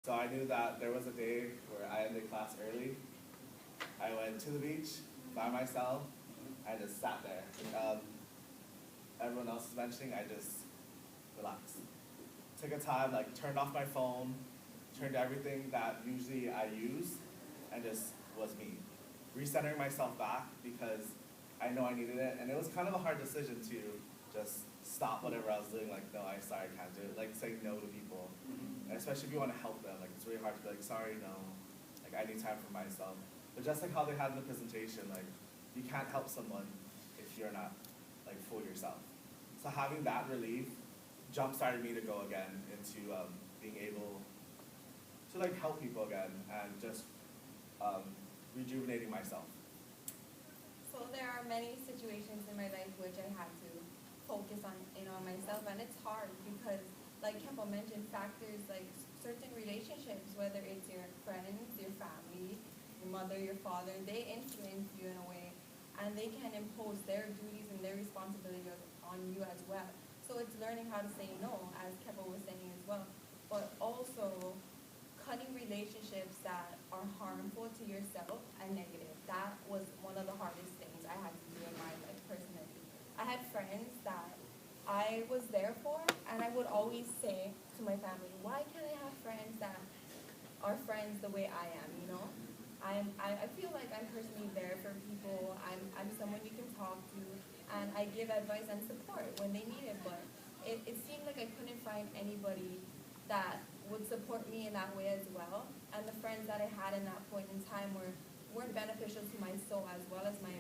So I knew that there was a day where I ended class early. I went to the beach by myself. I just sat there. Everyone else is mentioning, I just relaxed. Took a time, like turned off my phone, turned everything that usually I use, and just was me. Recentering myself back because I know I needed it, and it was kind of a hard decision to just stop whatever I was doing, like, no, I sorry, I can't do it. Like saying no to people. And especially if you want to help them, like it's really hard to be like, sorry, no, like I need time for myself. But just like how they had in the presentation, like you can't help someone if you're not like full yourself. So having that relief jump started me to go again into being able to like help people again and just rejuvenating myself. So there are many situations in my life which I had to focus on, on myself, and it's hard because, like Kempo mentioned, factors like certain relationships, whether it's your friends, your family, your mother, your father, they influence you in a way, and they can impose their duties and their responsibilities on you as well. So it's learning how to say no, as Kempo was saying as well, but also cutting relationships that are harmful to yourself and negative. That was one of the hardest things I had to do in my life personally. I had friends that I was there for, and I would always say to my family, why can't I have friends that are friends the way I am, I feel like I'm personally there for people. I'm someone you can talk to, and I give advice and support when they need it, but it seemed like I couldn't find anybody that would support me in that way as well. And the friends that I had in that point in time weren't beneficial to my soul as well as my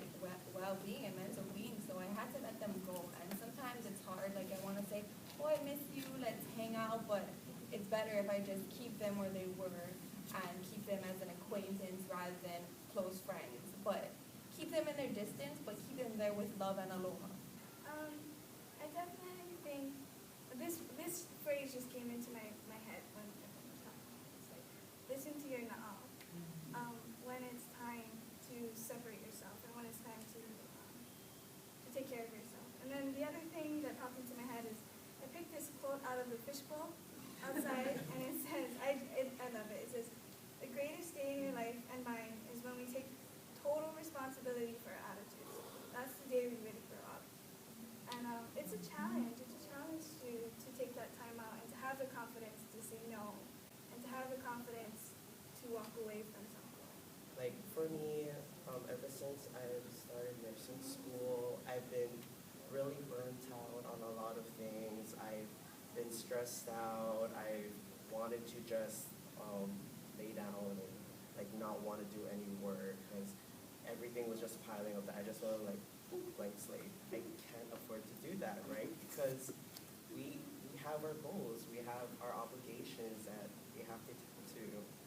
well-being and mental being. So I had to let them go. And sometimes it's hard. Like I want to say, oh, I miss you. Let's hang out. But it's better if I just keep them where they were and keep them as an acquaintance rather than close friends. But keep them in their distance, but keep them there with love and aloha. I definitely think this phrase just came into my head when everyone was talking. It's like, listen to your na'au. When it's time to separate yourself and when it's time to take care of yourself. And then the other thing that popped into my head is I picked this quote out of the fishbowl outside, and it says, I love it. It says, the greatest day in your life and mine is when we take total responsibility for our attitudes. That's the day we really grow up. And it's a challenge. It's a challenge to take that time out and to have the confidence to say no and to have the confidence to walk away from something. Like for me, ever since I've started nursing school, I've been really burnt out on a lot of things. I've been stressed out. I've wanted to just lay down and like not want to do any work because everything was just piling up that I just want to like blank slate. I can't afford to do that, right? Because we have our goals, we have our obligations that we have to tend to.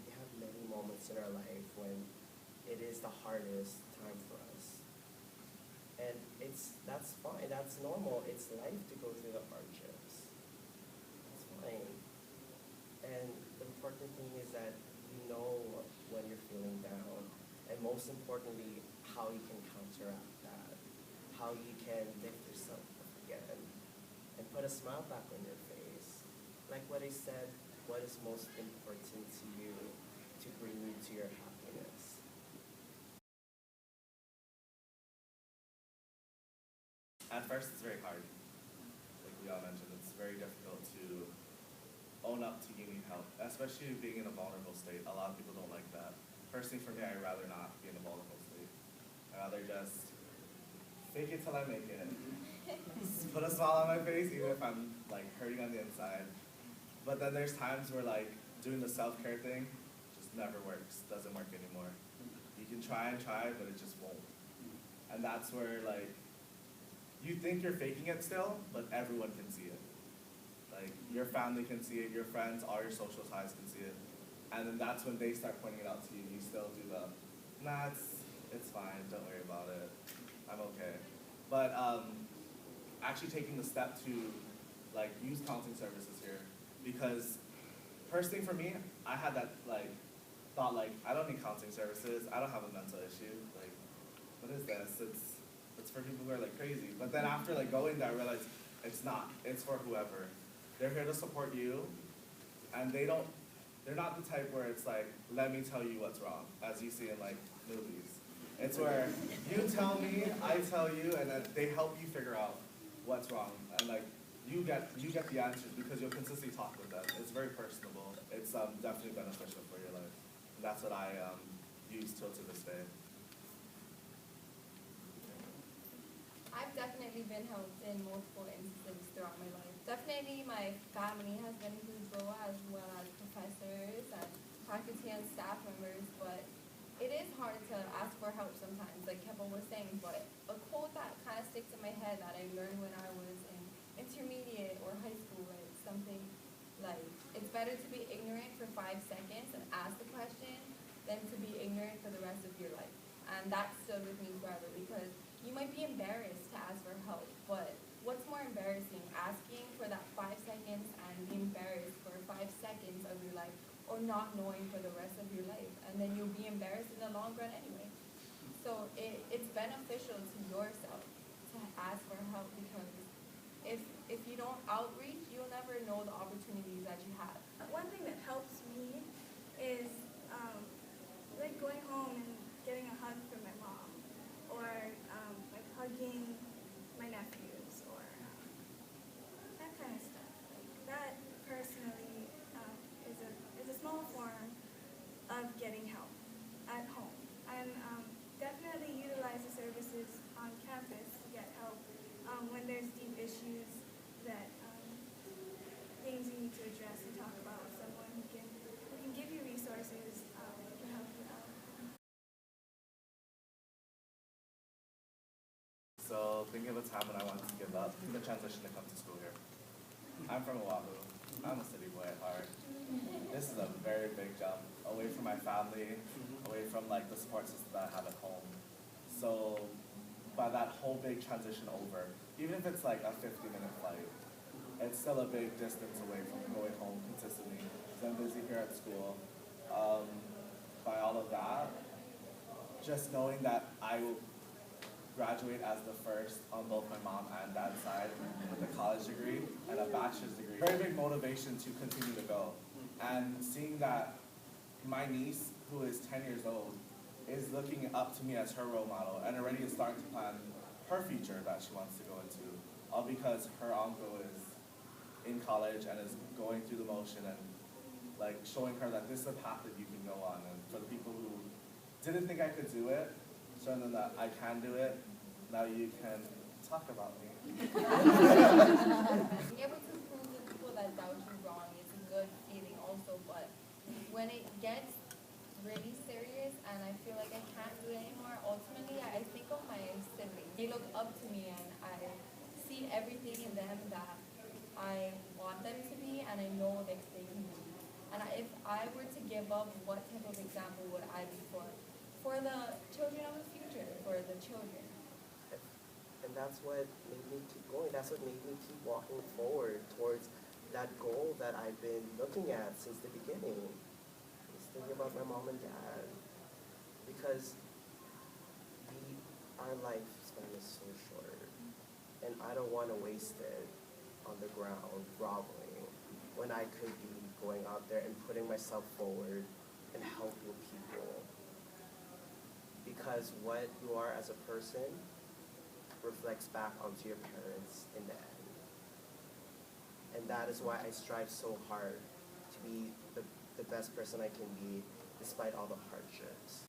We have many moments in our life when it is the hardest time for us. And that's fine, that's normal. It's life to go through the hardships. That's fine. And the important thing is that you know when you're feeling down, and most importantly, how you can counteract that, how you can lift yourself up again, and put a smile back on your face. Like what I said, what is most important to you to bring you to your happiness? At first, it's very hard. Like we all mentioned, it's very difficult to own up to you need help, especially being in a vulnerable state. A lot of people don't like that. Personally, for me, I'd rather not be in a vulnerable state. I'd rather just fake it till I make it. Just put a smile on my face, even if I'm like hurting on the inside. But then there's times where like doing the self-care thing just never works, doesn't work anymore. You can try and try, but it just won't. And that's where like, you think you're faking it still, but everyone can see it. Like, your family can see it, your friends, all your social ties can see it. And then that's when they start pointing it out to you, and you still do the, nah, it's fine, don't worry about it, I'm okay. But actually taking the step to, like, use counseling services here, because personally for me, I had that, like, thought, like, I don't need counseling services, I don't have a mental issue, like, what is this? It's for people who are like crazy. But then after like going there, I realized it's not. It's for whoever. They're here to support you, and they don't they're not the type where it's like, let me tell you what's wrong, as you see in like movies. It's where you tell me, I tell you, and then they help you figure out what's wrong. And like, you get the answers because you'll consistently talk with them. It's very personable. It's definitely beneficial for your life. And that's what I use till to this day. I've definitely been helped in multiple instances throughout my life. Definitely my family has been a huge role, as well as professors and faculty and staff members, but it is hard to ask for help sometimes, like Keppel was saying. But a quote that kind of sticks in my head that I learned when I was in intermediate or high school is something like, it's better to be ignorant for 5 seconds and ask the question than to be ignorant for the rest of your life. And that stood with me forever, because you might be embarrassed to ask for help, but what's more embarrassing, asking for that 5 seconds and being embarrassed for 5 seconds of your life, or not knowing for the rest of your life, and then you'll be embarrassed in the long run anyway. So it's beneficial to yourself to ask for help, because if you don't outreach, you'll never know the opportunities that you have. One thing that helps me is like going home and getting a hug from my mom, or like hugging my nephews, or that kind of stuff. Like that personally is a small form of getting help at home, and definitely utilize the services on campus to get help when there's deep issues that things you need to address and talk about. Someone who can give you resources to help you out. So thinking of a time when I wanted to give up the transition to come to school here. I'm from Oahu. I'm a city boy at heart. This is a very big jump away from my family, away from like the support system that I have at home. So by that whole big transition over, even if it's like a 50-minute flight, it's still a big distance away from going home consistently. So I'm busy here at school. By all of that, just knowing that I will graduate as the first on both my mom and dad's side with a college degree and a bachelor's degree. Very big motivation to continue to go. And seeing that my niece, who is 10 years old, is looking up to me as her role model and already is starting to plan her future that she wants to go into, all because her uncle is in college and is going through the motion and like showing her that this is a path that you can go on. And for the people who didn't think I could do it, showing them that I can do it, now you can talk about me. Being able to prove to people that doubt you wrong is a good feeling also, but when it gets really serious and I feel like I can't do it anymore, ultimately I think of my siblings. They look up to me and I see everything in them that I want them to be, and I know that they can be. And if I were to give up, what type of example would I be for the children of the future, for the children? And that's what made me keep going. That's what made me keep walking forward towards that goal that I've been looking at since the beginning. Just thinking about my mom and dad. Because our lifespan is so short. And I don't want to waste it on the ground, groveling, when I could be going out there and putting myself forward and helping people. Because what you are as a person reflects back onto your parents in the end. And that is why I strive so hard to be the best person I can be despite all the hardships.